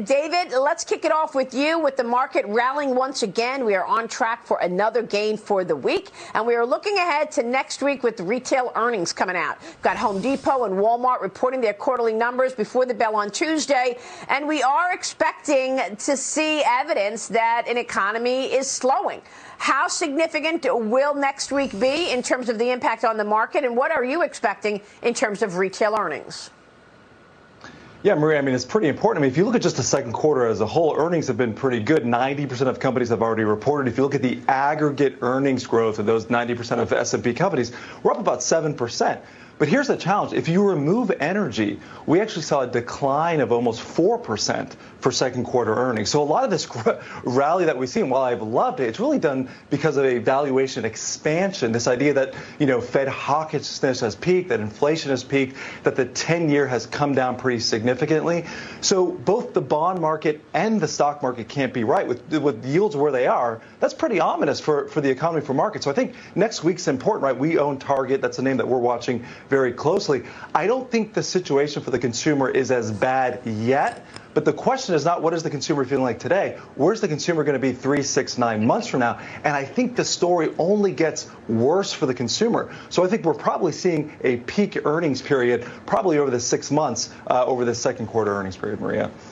David, let's kick it off with you. With the market rallying once again, we are on track for another gain for the week, and we are looking ahead to next week with retail earnings coming out. We've got Home Depot and Walmart reporting their quarterly numbers before the bell on Tuesday, and we are expecting to see evidence that an economy is slowing. How significant will next week be in terms of the impact on the market, and what are you expecting in terms of retail earnings? Yeah, Maria, I mean, it's pretty important. I mean, if you look at just the second quarter as a whole, earnings have been pretty good. 90% of companies have already reported. If you look at the aggregate earnings growth of those 90% of S&P companies, we're up about 7%. But here's the challenge. If you remove energy, we actually saw a decline of almost 4% for second quarter earnings. So a lot of this rally that we've seen, while I've loved it, it's really done because of a valuation expansion. This idea that, Fed hawkishness has peaked, that inflation has peaked, that the 10-year has come down pretty significantly. So both the bond market and the stock market can't be right. With yields where they are, that's pretty ominous for the economy, for markets. So I think next week's important, right? We own Target. That's a name that we're watching very closely. I don't think the situation for the consumer is as bad yet. But the question is not what is the consumer feeling like today? Where's the consumer going to be 3, 6, 9 months from now? And I think the story only gets worse for the consumer. So I think we're probably seeing a peak earnings period probably over the 6 months over the second quarter earnings period, Maria.